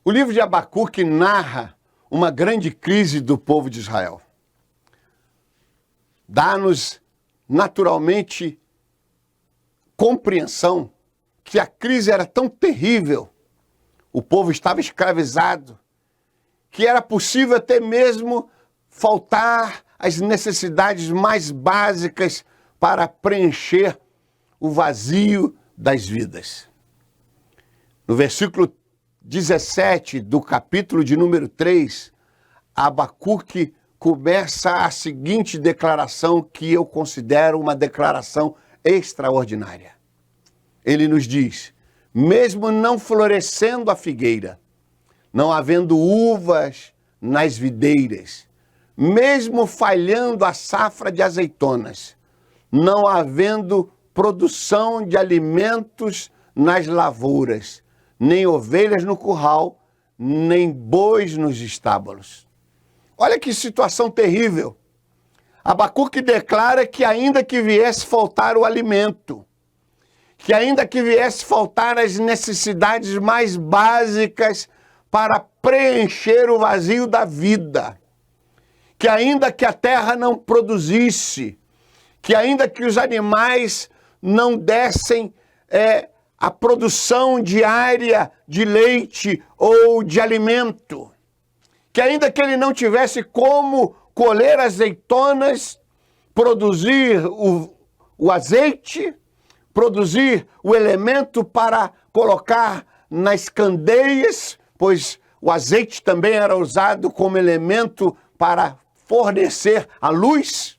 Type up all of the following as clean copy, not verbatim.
O livro de Abacuque narra uma grande crise do povo de Israel. Dá-nos, naturalmente, compreensão que a crise era tão terrível, o povo estava escravizado, que era possível até mesmo faltar as necessidades mais básicas para preencher o vazio das vidas. No versículo 17 do capítulo de número 3, Abacuque começa a seguinte declaração que eu considero uma declaração extraordinária. Ele nos diz: mesmo não florescendo a figueira, não havendo uvas nas videiras, mesmo falhando a safra de azeitonas, não havendo produção de alimentos nas lavouras, nem ovelhas no curral, nem bois nos estábulos. Olha que situação terrível. Abacuque declara que ainda que viesse faltar o alimento, que ainda que viesse faltar as necessidades mais básicas para preencher o vazio da vida, que ainda que a terra não produzisse, que ainda que os animais não dessem a produção diária de leite ou de alimento, que ainda que ele não tivesse como colher azeitonas, produzir o azeite, produzir o elemento para colocar nas candeias, pois o azeite também era usado como elemento para fornecer a luz.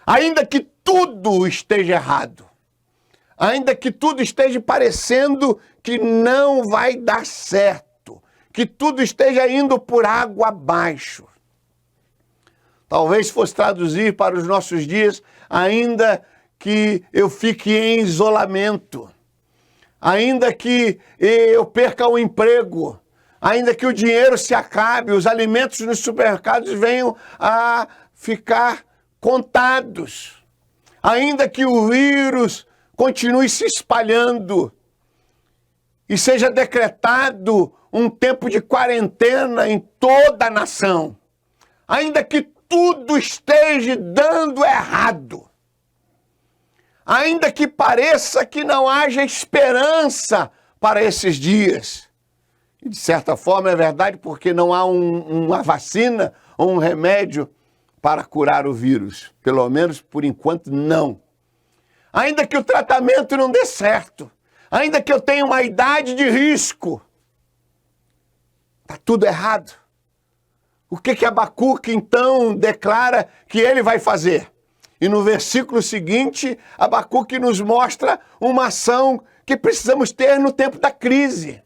Ainda que tudo esteja errado, ainda que tudo esteja parecendo que não vai dar certo, que tudo esteja indo por água abaixo. Talvez fosse traduzir para os nossos dias, ainda que eu fique em isolamento, ainda que eu perca o emprego, ainda que o dinheiro se acabe, os alimentos nos supermercados venham a ficar contados, ainda que o vírus continue se espalhando e seja decretado um tempo de quarentena em toda a nação, ainda que tudo esteja dando errado, ainda que pareça que não haja esperança para esses dias. E de certa forma é verdade, porque não há uma vacina ou um remédio para curar o vírus. Pelo menos por enquanto não. Ainda que o tratamento não dê certo, ainda que eu tenha uma idade de risco, está tudo errado. O que Abacuque então declara que ele vai fazer? E no versículo seguinte, Abacuque nos mostra uma ação que precisamos ter no tempo da crise,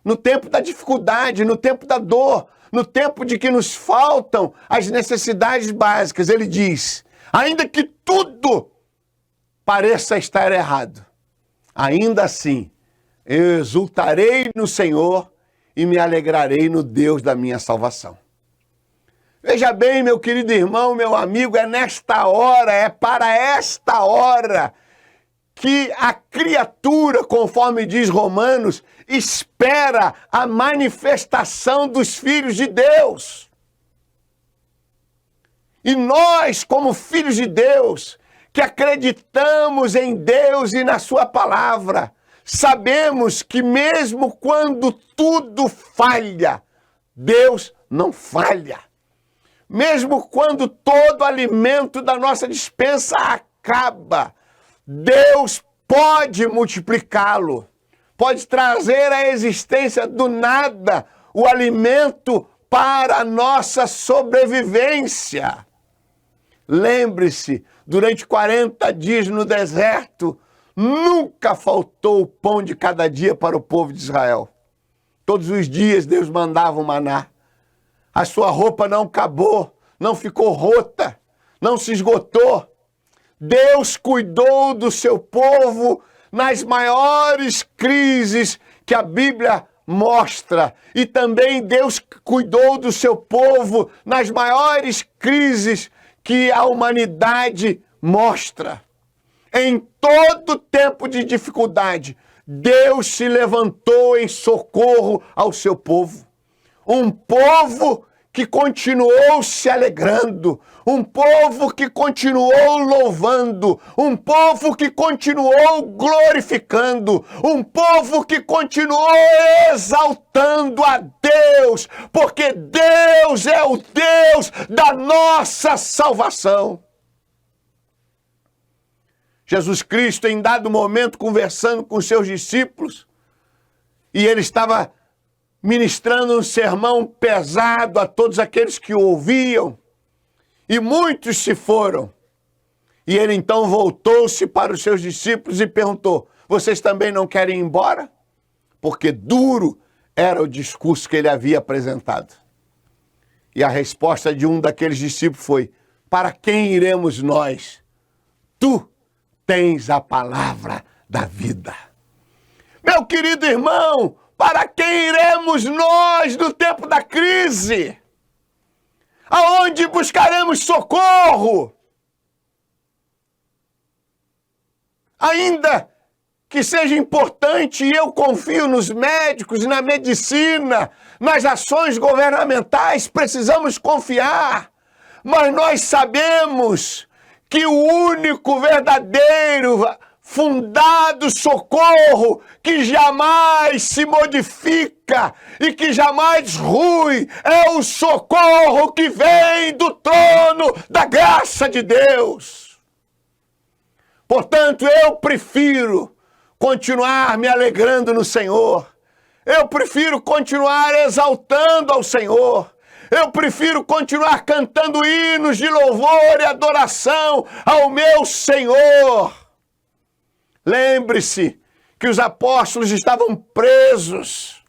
no tempo da dificuldade, no tempo da dor, no tempo de que nos faltam as necessidades básicas. Ele diz: ainda que tudo pareça estar errado, ainda assim eu exultarei no Senhor e me alegrarei no Deus da minha salvação. Veja bem, meu querido irmão, meu amigo, é nesta hora, é para esta hora que a criatura, conforme diz Romanos, espera a manifestação dos filhos de Deus. E nós, como filhos de Deus, que acreditamos em Deus e na sua palavra, sabemos que mesmo quando tudo falha, Deus não falha. Mesmo quando todo alimento da nossa despensa acaba, Deus pode multiplicá-lo, pode trazer à existência do nada o alimento para a nossa sobrevivência. Lembre-se, durante 40 dias no deserto, nunca faltou o pão de cada dia para o povo de Israel. Todos os dias Deus mandava o maná. A sua roupa não acabou, não ficou rota, não se esgotou. Deus cuidou do seu povo nas maiores crises que a Bíblia mostra. E também Deus cuidou do seu povo nas maiores crises que a humanidade mostra. Em todo tempo tempo de dificuldade, Deus se levantou em socorro ao seu povo. Um povo que continuou se alegrando, um povo que continuou louvando, um povo que continuou glorificando, um povo que continuou exaltando a Deus, porque Deus é o Deus da nossa salvação. Jesus Cristo, em dado momento, conversando com seus discípulos, e ele estava ministrando um sermão pesado a todos aqueles que o ouviam, e muitos se foram. E ele então voltou-se para os seus discípulos e perguntou: vocês também não querem ir embora? Porque duro era o discurso que ele havia apresentado. E a resposta de um daqueles discípulos foi: para quem iremos nós? Tu tens a palavra da vida. Meu querido irmão, para quem iremos nós no tempo da crise? Aonde buscaremos socorro? Ainda que seja importante, e eu confio nos médicos, na medicina, nas ações governamentais, precisamos confiar. Mas nós sabemos que o único verdadeiro, fundado socorro que jamais se modifica e que jamais rui é o socorro que vem do trono da graça de Deus. Portanto, eu prefiro continuar me alegrando no Senhor. Eu prefiro continuar exaltando ao Senhor. Eu prefiro continuar cantando hinos de louvor e adoração ao meu Senhor. Lembre-se que os apóstolos estavam presos.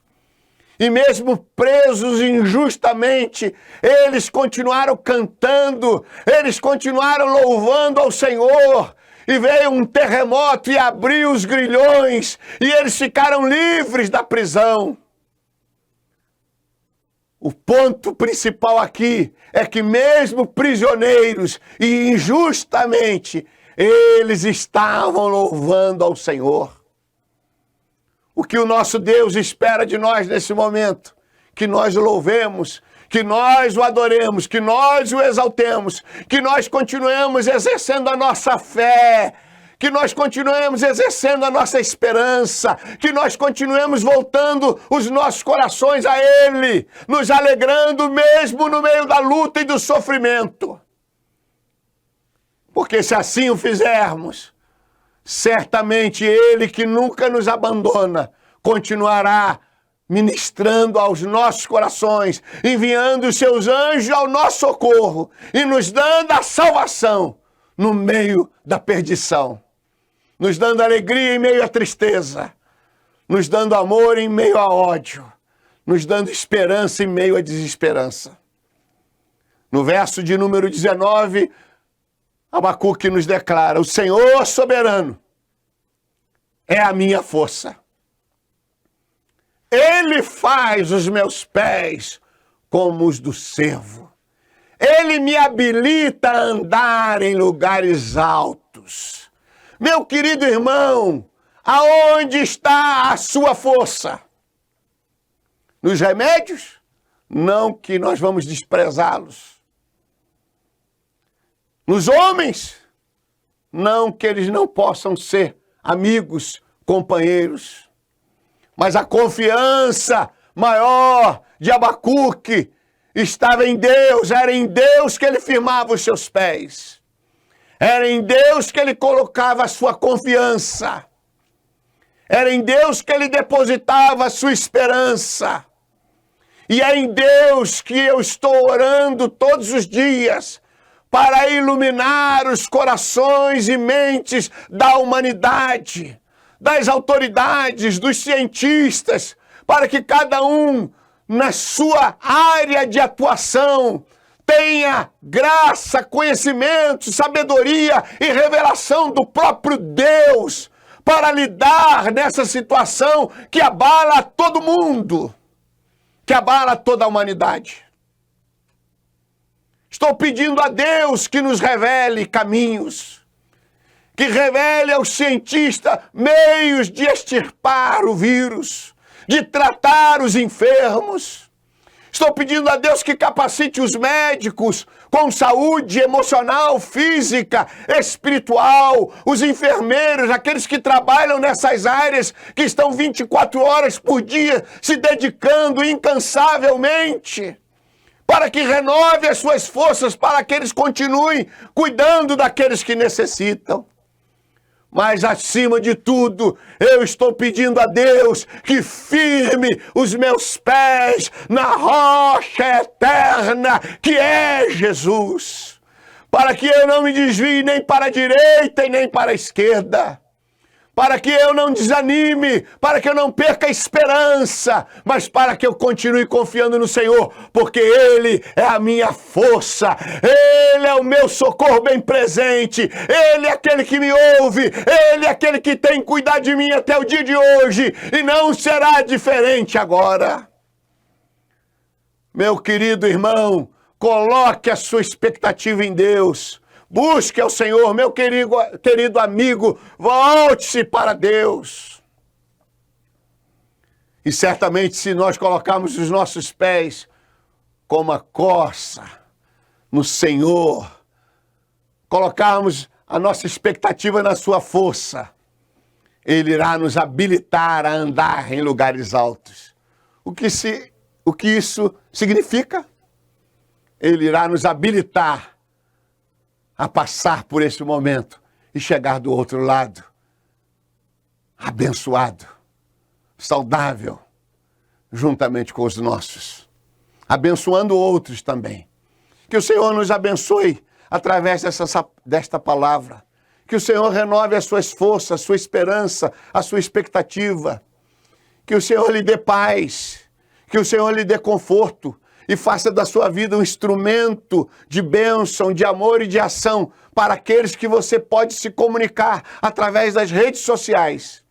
E mesmo presos injustamente, eles continuaram cantando, eles continuaram louvando ao Senhor. E veio um terremoto e abriu os grilhões, e eles ficaram livres da prisão. O ponto principal aqui é que mesmo prisioneiros e injustamente, eles estavam louvando ao Senhor. O que o nosso Deus espera de nós nesse momento? Que nós o louvemos, que nós o adoremos, que nós o exaltemos, que nós continuemos exercendo a nossa fé, que nós continuemos exercendo a nossa esperança, que nós continuemos voltando os nossos corações a Ele, nos alegrando mesmo no meio da luta e do sofrimento. Porque se assim o fizermos, certamente Ele, que nunca nos abandona, continuará ministrando aos nossos corações, enviando os seus anjos ao nosso socorro e nos dando a salvação no meio da perdição, nos dando alegria em meio à tristeza, nos dando amor em meio a ódio, nos dando esperança em meio à desesperança. No verso de número 19, Abacuque nos declara: o Senhor soberano é a minha força. Ele faz os meus pés como os do cervo. Ele me habilita a andar em lugares altos. Meu querido irmão, aonde está a sua força? Nos remédios? Não que nós vamos desprezá-los. Nos homens? Não que eles não possam ser amigos, companheiros. Mas a confiança maior de Abacuque estava em Deus. Era em Deus que ele firmava os seus pés. Era em Deus que ele colocava a sua confiança. Era em Deus que ele depositava a sua esperança. E é em Deus que eu estou orando todos os dias para iluminar os corações e mentes da humanidade, das autoridades, dos cientistas, para que cada um, na sua área de atuação, tenha graça, conhecimento, sabedoria e revelação do próprio Deus para lidar nessa situação que abala todo mundo, que abala toda a humanidade. Estou pedindo a Deus que nos revele caminhos, que revele aos cientistas meios de extirpar o vírus, de tratar os enfermos. Estou pedindo a Deus que capacite os médicos com saúde emocional, física, espiritual, os enfermeiros, aqueles que trabalham nessas áreas, que estão 24 horas por dia se dedicando incansavelmente, para que renove as suas forças, para que eles continuem cuidando daqueles que necessitam. Mas, acima de tudo, eu estou pedindo a Deus que firme os meus pés na rocha eterna, que é Jesus, para que eu não me desvie nem para a direita e nem para a esquerda, para que eu não desanime, para que eu não perca a esperança, mas para que eu continue confiando no Senhor, porque Ele é a minha força, Ele é o meu socorro bem presente, Ele é aquele que me ouve, Ele é aquele que tem cuidado de mim até o dia de hoje, e não será diferente agora. Meu querido irmão, coloque a sua expectativa em Deus. Busque ao Senhor, meu querido amigo, volte-se para Deus. E certamente, se nós colocarmos os nossos pés como a corça no Senhor, colocarmos a nossa expectativa na sua força, Ele irá nos habilitar a andar em lugares altos. O que isso significa? Ele irá nos habilitar a passar por esse momento e chegar do outro lado, abençoado, saudável, juntamente com os nossos, abençoando outros também. Que o Senhor nos abençoe através desta palavra, que o Senhor renove as suas forças, a sua esperança, a sua expectativa, que o Senhor lhe dê paz, que o Senhor lhe dê conforto, e faça da sua vida um instrumento de bênção, de amor e de ação para aqueles que você pode se comunicar através das redes sociais.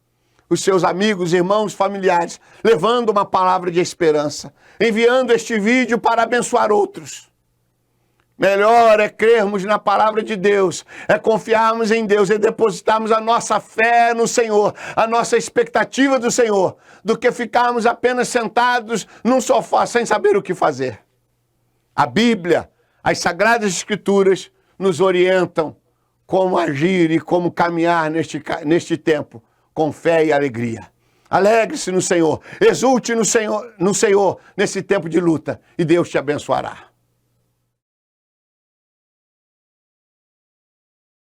Os seus amigos, irmãos, familiares, levando uma palavra de esperança, enviando este vídeo para abençoar outros. Melhor é crermos na palavra de Deus, é confiarmos em Deus e depositarmos a nossa fé no Senhor, a nossa expectativa do Senhor, do que ficarmos apenas sentados num sofá sem saber o que fazer. A Bíblia, as Sagradas Escrituras nos orientam como agir e como caminhar neste tempo com fé e alegria. Alegre-se no Senhor, exulte no Senhor nesse tempo de luta e Deus te abençoará.